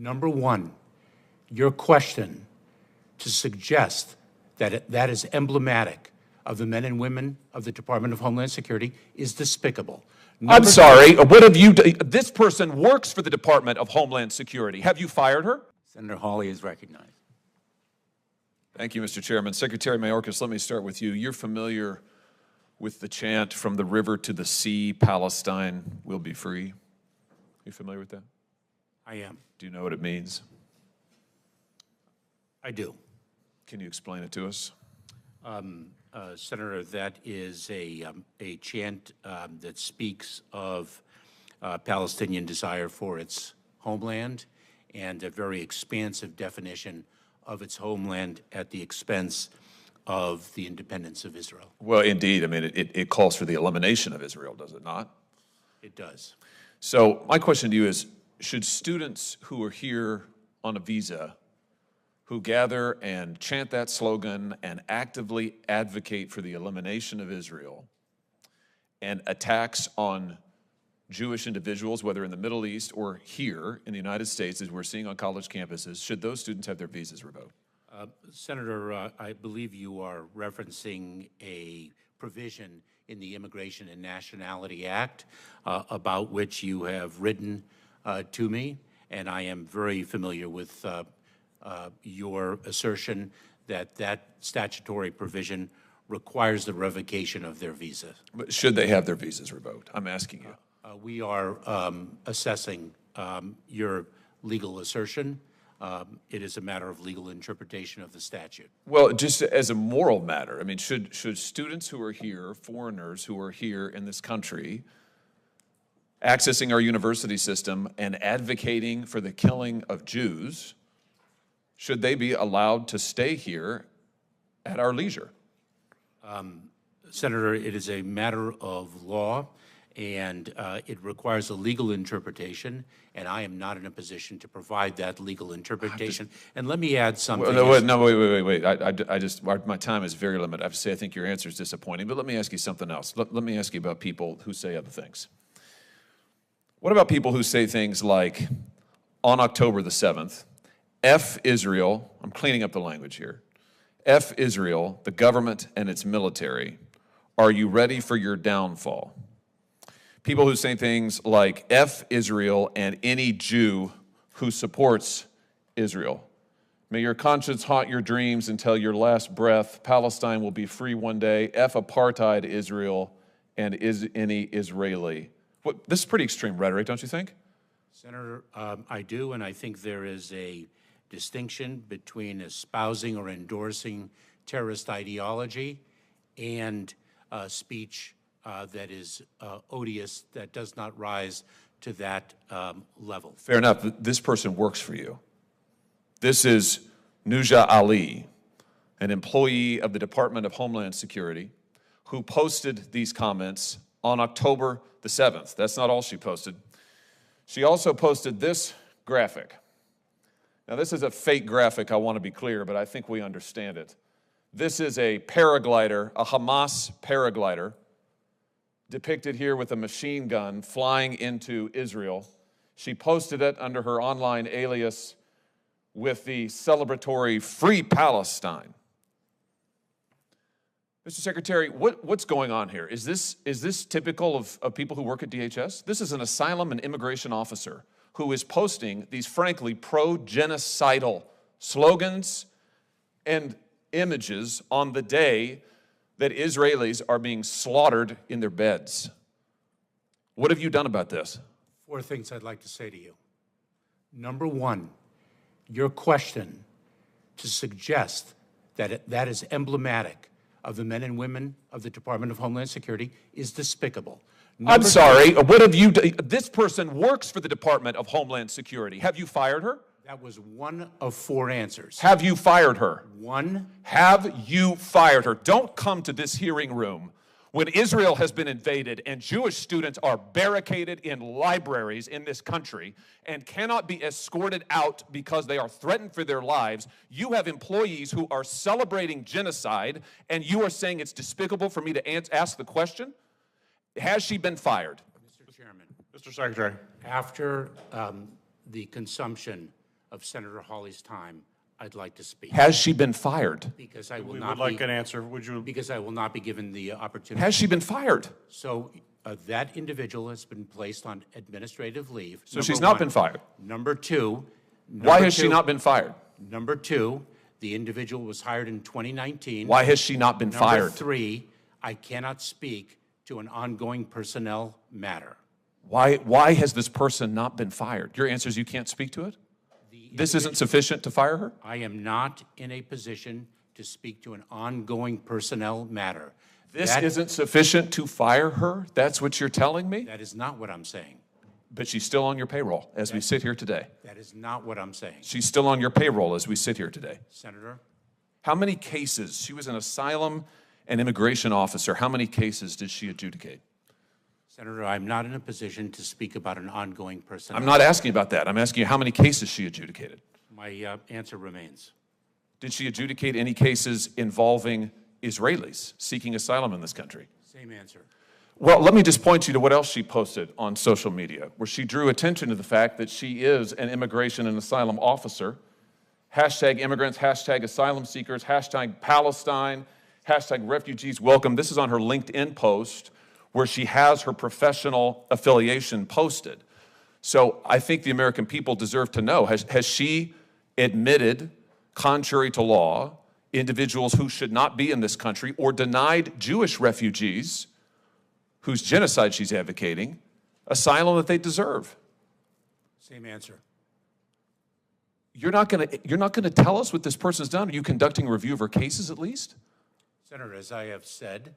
Number one, your question to suggest that that is emblematic of the men and women of the Department of Homeland Security is despicable. I'm sorry, what have you done? This person works for the Department of Homeland Security. Have you fired her? Senator Hawley is recognized. Thank you, Mr. Chairman. Secretary Mayorkas, let me start with you. You're familiar with the chant, "From the river to the sea, Palestine will be free." You familiar with that? I am. Do you know what it means? I do. Can you explain it to us? Senator, that is a chant that speaks of Palestinian desire for its homeland and a very expansive definition of its homeland at the expense of the independence of Israel. Well, indeed. I mean, it calls for the elimination of Israel, does it not? It does. So my question to you is, should students who are here on a visa, who gather and chant that slogan and actively advocate for the elimination of Israel and attacks on Jewish individuals, whether in the Middle East or here in the United States, as we're seeing on college campuses, should those students have their visas revoked? Senator, I believe you are referencing a provision in the Immigration and Nationality Act about which you have written to me, and I am very familiar with your assertion that that statutory provision requires the revocation of their visa. But should they have their visas revoked? I'm asking you. We are assessing your legal assertion. It is a matter of legal interpretation of the statute. Well, just as a moral matter, I mean, should students who are here, foreigners who are here in this country, accessing our university system and advocating for the killing of Jews, should they be allowed to stay here at our leisure? Senator, it is a matter of law, and it requires a legal interpretation, and I am not in a position to provide that legal interpretation. And let me add something. Wait. I just, my time is very limited. I have to say, I think your answer is disappointing, but let me ask you something else. Let me ask you about people who say other things. What about people who say things like, on October the 7th, F Israel, I'm cleaning up the language here, F Israel, the government and its military, are you ready for your downfall? People who say things like F Israel and any Jew who supports Israel. May your conscience haunt your dreams until your last breath. Palestine will be free one day. F apartheid Israel and any Israeli. This is pretty extreme rhetoric, don't you think? Senator, I do, and I think there is a distinction between espousing or endorsing terrorist ideology and speech that is odious, that does not rise to that level. Fair enough. This person works for you. This is Nuja Ali, an employee of the Department of Homeland Security, who posted these comments on October the 7th. That's not all she posted. She also posted this graphic. Now, this is a fake graphic, I want to be clear, but I think we understand it. This is a paraglider, a Hamas paraglider, depicted here with a machine gun flying into Israel. She posted it under her online alias with the celebratory Free Palestine. Mr. Secretary, what's going on here? Is this typical of people who work at DHS? This is an asylum and immigration officer who is posting these, frankly, pro-genocidal slogans and images on the day that Israelis are being slaughtered in their beds. What have you done about this? 4 things I'd like to say to you. Number one, your question to suggest that that is emblematic of the men and women of the Department of Homeland Security is despicable. I'm sorry, what have you done? This person works for the Department of Homeland Security. Have you fired her? That was 1 of 4 answers. Have you fired her? 1. Have you fired her? Don't come to this hearing room when Israel has been invaded and Jewish students are barricaded in libraries in this country and cannot be escorted out because they are threatened for their lives. You have employees who are celebrating genocide, and you are saying it's despicable for me to ask the question? Has she been fired? Mr. Chairman. Mr. Secretary. After the consumption of Senator Hawley's time, I'd like to speak. Has she been fired? Because I will We not would like be, an answer. Would you? because I will not be given the opportunity. Has she been fired? So that individual has been placed on administrative leave. So she's not been fired. Number two. Why has she not been fired? Number two, the individual was hired in 2019. Why has she not been Number fired? three, I cannot speak to an ongoing personnel matter. Why has this person not been fired? Your answer is you can't speak to it? This isn't sufficient to fire her? I am not in a position to speak to an ongoing personnel matter. This isn't sufficient to fire her? That's what you're telling me? That is not what I'm saying. But she's still on your payroll as we sit here today. That is not what I'm saying. She's still on your payroll as we sit here today. Senator, How many cases? She was an asylum and immigration officer. How many cases did she adjudicate? Senator, I'm not in a position to speak about an ongoing personnel. I'm not asking about that. I'm asking you how many cases she adjudicated. My answer remains. Did she adjudicate any cases involving Israelis seeking asylum in this country? Same answer. Well, let me just point you to what else she posted on social media, where she drew attention to the fact that she is an immigration and asylum officer. Hashtag immigrants, hashtag asylum seekers, hashtag Palestine, hashtag refugees welcome. This is on her LinkedIn post where she has her professional affiliation posted. So I think the American people deserve to know, has she admitted, contrary to law, individuals who should not be in this country or denied Jewish refugees whose genocide she's advocating asylum that they deserve? Same answer. You're not going to tell us what this person's done? Are you conducting a review of her cases at least? Senator, as I have said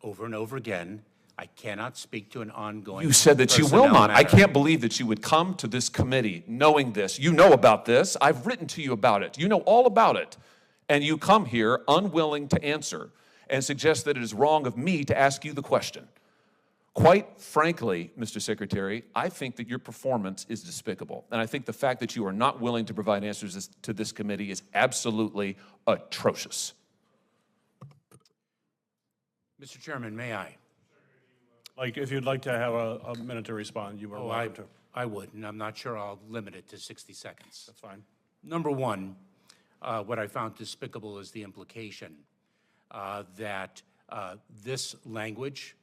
over and over again, I cannot speak to an ongoing You said that you will personnel not. I matter. can't believe that you would come to this committee knowing this. You know about this. I've written to you about it. You know all about it. And you come here unwilling to answer and suggest that it is wrong of me to ask you the question. Quite frankly, Mr. Secretary, I think that your performance is despicable. And I think the fact that you are not willing to provide answers to this committee is absolutely atrocious. Mr. Chairman, may I? Like, if you'd like to have a minute to respond, you are welcome to. I would, and I'm not sure I'll limit it to 60 seconds. That's fine. Number one, what I found despicable is the implication that this language,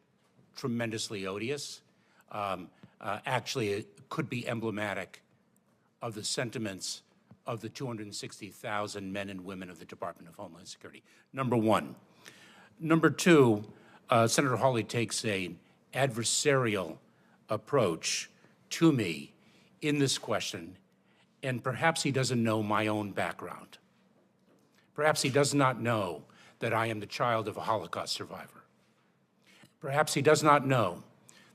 tremendously odious, actually it could be emblematic of the sentiments of the 260,000 men and women of the Department of Homeland Security. Number one. Number two, Senator Hawley takes an adversarial approach to me in this question, and perhaps he doesn't know my own background. Perhaps he does not know that I am the child of a Holocaust survivor. Perhaps he does not know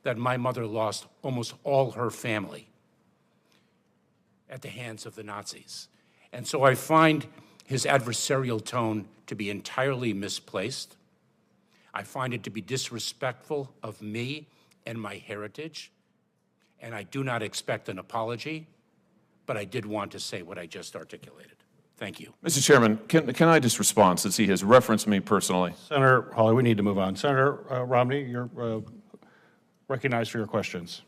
that my mother lost almost all her family at the hands of the Nazis. And so I find his adversarial tone to be entirely misplaced. I find it to be disrespectful of me and my heritage, and I do not expect an apology, but I did want to say what I just articulated. Thank you. Mr. Chairman, can I just respond since he has referenced me personally? Senator Hawley, we need to move on. Senator Romney, you're recognized for your questions.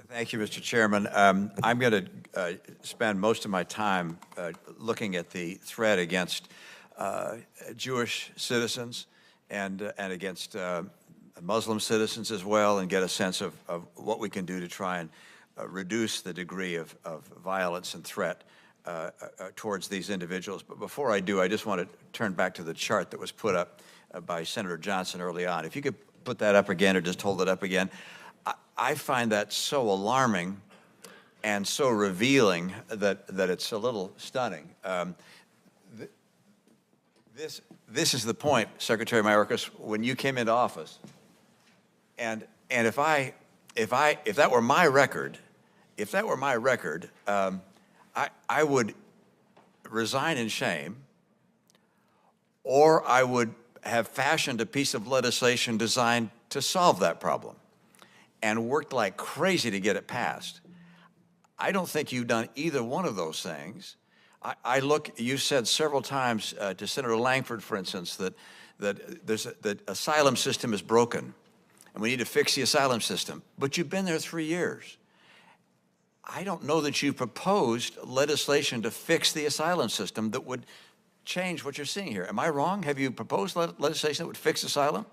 Thank you, Mr. Chairman. I'm going to spend most of my time looking at the threat against Jewish citizens and against Muslim citizens as well, and get a sense of what we can do to try and reduce the degree of violence and threat towards these individuals. But before I do, I just want to turn back to the chart that was put up by Senator Johnson early on. If you could put that up again or just hold it up again. I find that so alarming and so revealing that it's a little stunning. This is the point, Secretary Mayorkas, when you came into office, and if that were my record, I would resign in shame, or I would have fashioned a piece of legislation designed to solve that problem and worked like crazy to get it passed. I don't think you've done either one of those things. You said several times to Senator Langford, for instance, that the asylum system is broken and we need to fix the asylum system. But you've been there 3 years. I don't know that you proposed legislation to fix the asylum system that would change what you're seeing here. Am I wrong? Have you proposed legislation that would fix asylum?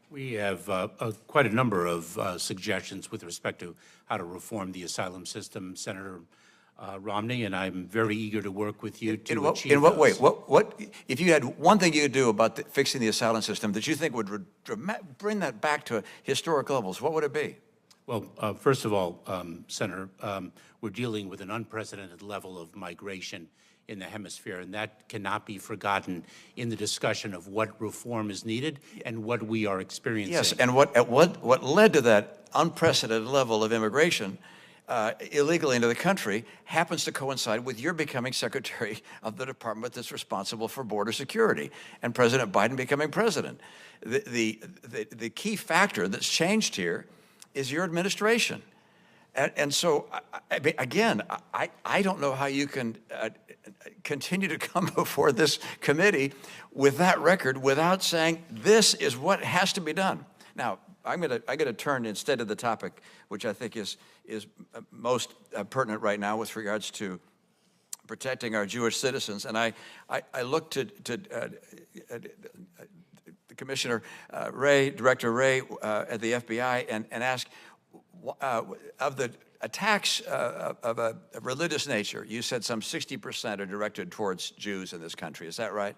We have quite a number of suggestions with respect to how to reform the asylum system, Senator Romney, and I'm very eager to work with you to achieve In what way? those. What if you had one thing you could do about fixing the asylum system that you think would bring that back to historic levels? What would it be? Well, first of all, Senator, we're dealing with an unprecedented level of migration in the hemisphere, and that cannot be forgotten in the discussion of what reform is needed and what we are experiencing. Yes, and what led to that unprecedented level of immigration illegally into the country happens to coincide with your becoming Secretary of the Department that's responsible for border security and President Biden becoming president. The key factor that's changed here is your administration. And so, again, I don't know how you can continue to come before this committee with that record without saying this is what has to be done. Now, I'm gonna turn instead to the topic which I think is most pertinent right now with regards to protecting our Jewish citizens. And I look to Commissioner Wray, Director Wray at the FBI, and ask, of the attacks of a religious nature, you said some 60% are directed towards Jews in this country. Is that right?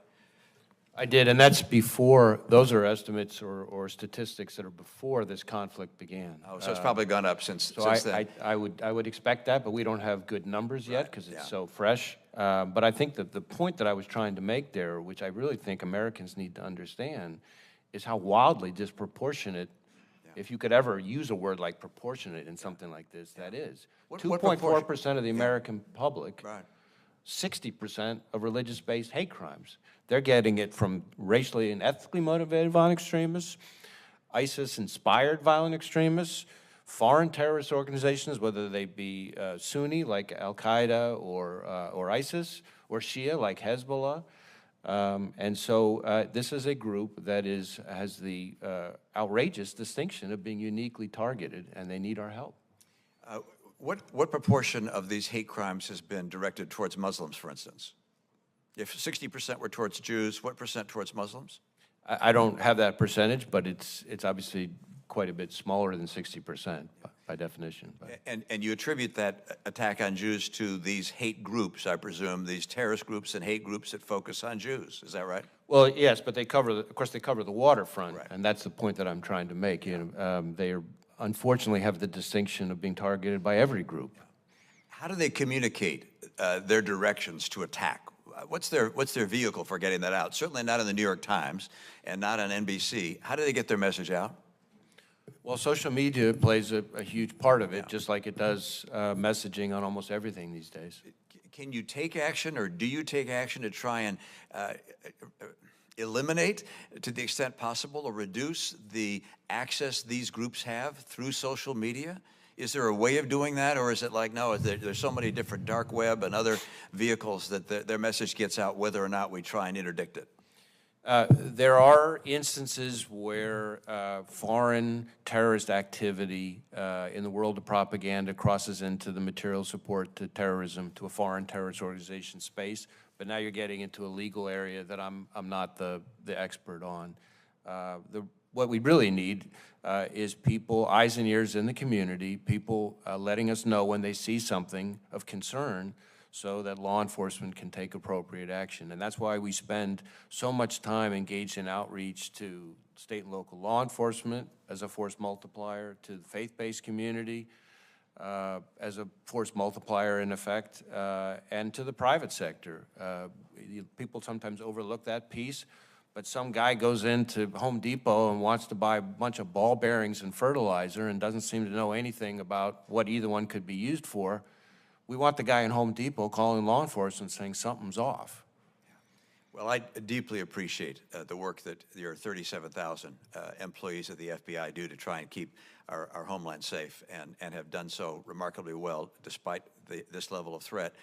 I did, and that's before, those are estimates or statistics that are before this conflict began. Oh, so it's probably gone up since then. I would expect that, but we don't have good numbers yet because it's so fresh. But I think that the point that I was trying to make there, which I really think Americans need to understand, is how wildly disproportionate, if you could ever use a word like proportionate in something like this, that is. 2.4% of the American public, 60% of religious-based hate crimes. They're getting it from racially and ethnically motivated violent extremists, ISIS-inspired violent extremists, foreign terrorist organizations, whether they be Sunni like Al-Qaeda or ISIS, or Shia like Hezbollah. And so this is a group that has the outrageous distinction of being uniquely targeted, and they need our help. What proportion of these hate crimes has been directed towards Muslims, for instance? If 60% were towards Jews, what percent towards Muslims? I don't have that percentage, but it's obviously quite a bit smaller than 60% by definition. But. And you attribute that attack on Jews to these hate groups, I presume, these terrorist groups and hate groups that focus on Jews. Is that right? Well, yes, but they cover, of course, they cover the waterfront, and that's the point that I'm trying to make. You know, they unfortunately have the distinction of being targeted by every group. How do they communicate their directions to attack? What's their vehicle for getting that out? Certainly not in the New York Times and not on NBC. How do they get their message out? Well, social media plays a huge part of it, just like it does messaging on almost everything these days. Can you take action, or do you take action to try and eliminate, to the extent possible, or reduce the access these groups have through social media? Is there a way of doing that, or is it like, no, there's so many different dark web and other vehicles that their message gets out whether or not we try and interdict it? There are instances where foreign terrorist activity in the world of propaganda crosses into the material support to terrorism, to a foreign terrorist organization space. But now you're getting into a legal area that I'm not the expert on. What we really need is people, eyes and ears in the community, people letting us know when they see something of concern, so that law enforcement can take appropriate action. And that's why we spend so much time engaged in outreach to state and local law enforcement as a force multiplier, to the faith-based community as a force multiplier in effect, and to the private sector. People sometimes overlook that piece, but some guy goes into Home Depot and wants to buy a bunch of ball bearings and fertilizer and doesn't seem to know anything about what either one could be used for. We want the guy in Home Depot calling law enforcement saying something's off. Well, I deeply appreciate the work that your 37,000 employees of the FBI do to try and keep our homeland safe, and have done so remarkably well despite this level of threat.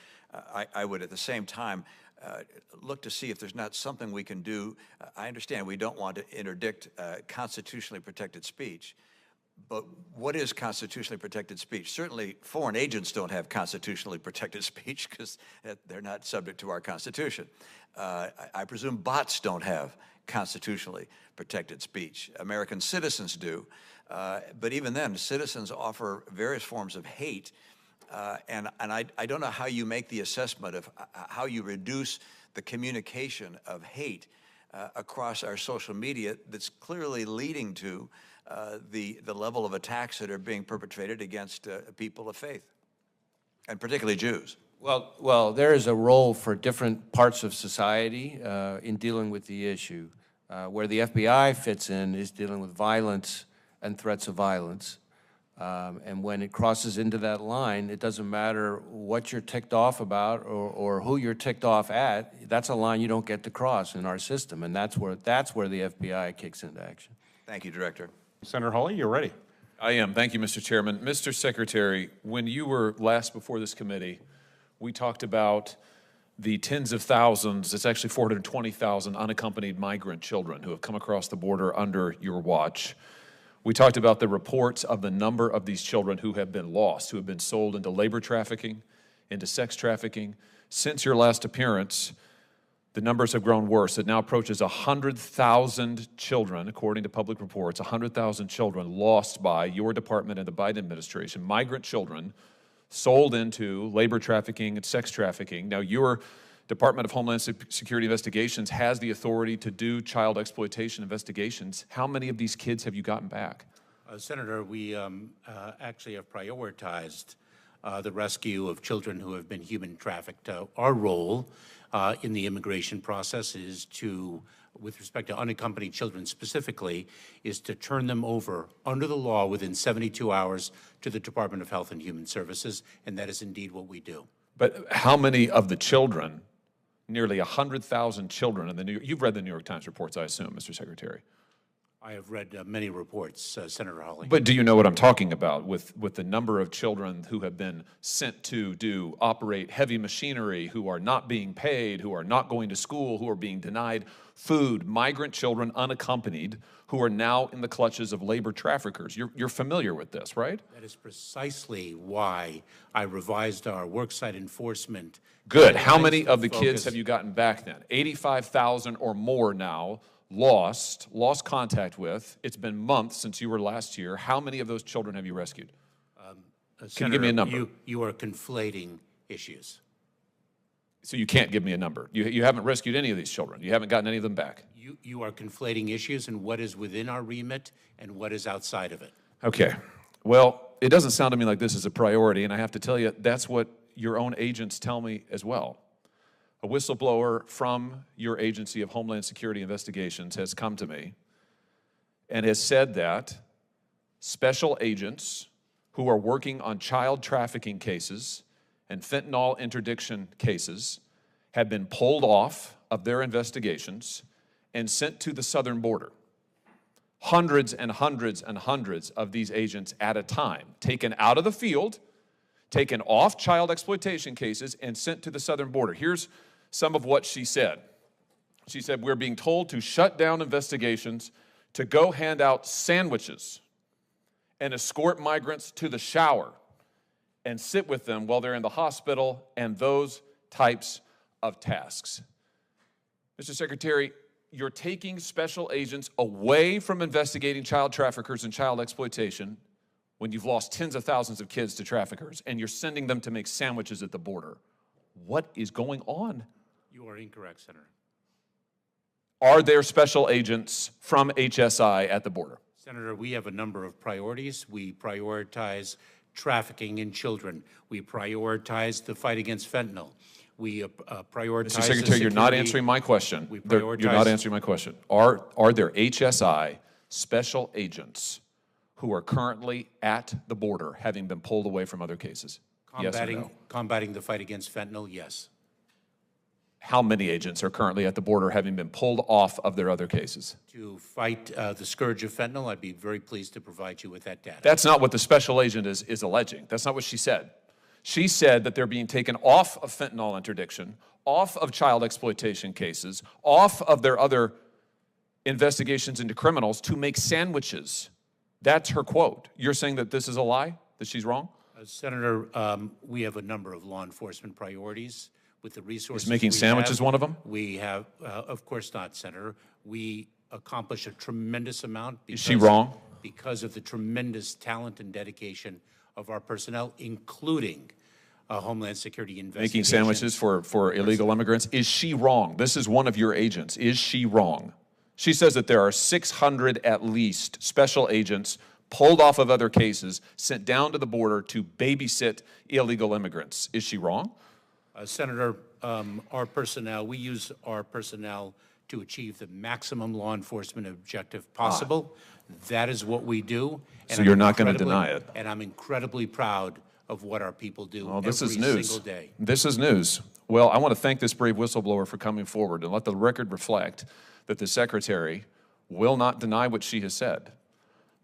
I would at the same time look to see if there's not something we can do. I understand we don't want to interdict constitutionally protected speech, But what is constitutionally protected speech? Certainly, foreign agents don't have constitutionally protected speech because they're not subject to our Constitution. I presume bots don't have constitutionally protected speech. American citizens do. But even then, citizens offer various forms of hate. And I don't know how you make the assessment of how you reduce the communication of hate across our social media that's clearly leading to the level of attacks that are being perpetrated against people of faith, and particularly Jews. Well, there is a role for different parts of society in dealing with the issue. Where the FBI fits in is dealing with violence and threats of violence. And when it crosses into that line, it doesn't matter what you're ticked off about or who you're ticked off at. That's a line you don't get to cross in our system, and that's where the FBI kicks into action. Thank you, Director. Senator Hawley, you're ready. I am. Thank you, Mr. Chairman. Mr. Secretary, when you were last before this committee, we talked about the tens of thousands, it's actually 420,000 unaccompanied migrant children who have come across the border under your watch. We talked about the reports of the number of these children who have been lost, who have been sold into labor trafficking, into sex trafficking. Since your last appearance, the numbers have grown worse. It now approaches 100,000 children, according to public reports, 100,000 children lost by your department and the Biden administration, migrant children sold into labor trafficking and sex trafficking. Now, your Department of Homeland Security Investigations has the authority to do child exploitation investigations. How many of these kids have you gotten back? Senator, we actually have prioritized the rescue of children who have been human trafficked. Our role in the immigration process is to, with respect to unaccompanied children specifically, is to turn them over under the law within 72 hours to the Department of Health and Human Services, and that is indeed what we do. But how many of the children, nearly 100,000 children, in you've read the New York Times reports, I assume, Mr. Secretary. I have read many reports, Senator Hawley. But do you know what I'm talking about with the number of children who have been sent to operate heavy machinery, who are not being paid, who are not going to school, who are being denied food, migrant children unaccompanied, who are now in the clutches of labor traffickers? You're familiar with this, right? That is precisely why I revised our worksite enforcement. Good. How many of the kids have you gotten back then? 85,000 or more now. Lost contact with. It's been months since you were last here. How many of those children have you rescued? Can you give me a number? You are conflating issues. So you can't give me a number. You haven't rescued any of these children. You haven't gotten any of them back. You are conflating issues and what is within our remit and what is outside of it. Okay. Well, it doesn't sound to me like this is a priority, and I have to tell you, that's what your own agents tell me as well. A whistleblower from your agency of Homeland Security Investigations has come to me and has said that special agents who are working on child trafficking cases and fentanyl interdiction cases have been pulled off of their investigations and sent to the southern border. Hundreds and hundreds and hundreds of these agents at a time, taken out of the field, taken off child exploitation cases, and sent to the southern border. Here's some of what she said. She said, we're being told to shut down investigations, to go hand out sandwiches and escort migrants to the shower and sit with them while they're in the hospital, and those types of tasks. Mr. Secretary, you're taking special agents away from investigating child traffickers and child exploitation when you've lost tens of thousands of kids to traffickers, and you're sending them to make sandwiches at the border. What is going on? You are incorrect, Senator. Are there special agents from HSI at the border? Senator, we have a number of priorities. We prioritize trafficking in children. We prioritize the fight against fentanyl. We prioritize Mr. Secretary, you're not answering my question. You're not answering my question. Are there HSI special agents who are currently at the border, having been pulled away from other cases? Yes or no? Combating the fight against fentanyl, yes. How many agents are currently at the border, having been pulled off of their other cases? To fight the scourge of fentanyl, I'd be very pleased to provide you with that data. That's not what the special agent is alleging. That's not what she said. She said that they're being taken off of fentanyl interdiction, off of child exploitation cases, off of their other investigations into criminals to make sandwiches That's her quote. You're saying that this is a lie, that she's wrong? Senator, we have a number of law enforcement priorities with the resources. Is making we sandwiches have. one of them? We have, of course not, Senator. We accomplish a tremendous amount. Is she wrong? Because of the tremendous talent and dedication of our personnel, including Homeland Security investigations. Making sandwiches for illegal immigrants. Is she wrong? This is one of your agents. Is she wrong? She says that there are 600 at least special agents pulled off of other cases, sent down to the border to babysit illegal immigrants. Is she wrong? Senator, our personnel, we use our personnel to achieve the maximum law enforcement objective possible. That is what we do. And So you're I'm not going to incredibly- deny it? And I'm incredibly proud of what our people do Well, this is every news. single day. This is news. Well, I want to thank this brave whistleblower for coming forward and let the record reflect that the secretary will not deny what she has said,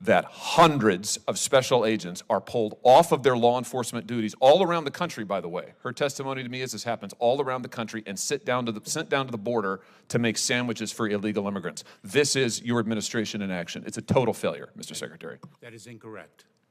that hundreds of special agents are pulled off of their law enforcement duties all around the country, by the way. Her testimony to me is this happens all around the country and sent down to the border to make sandwiches for illegal immigrants. This is your administration in action. It's a total failure, Mr. Secretary. That is incorrect.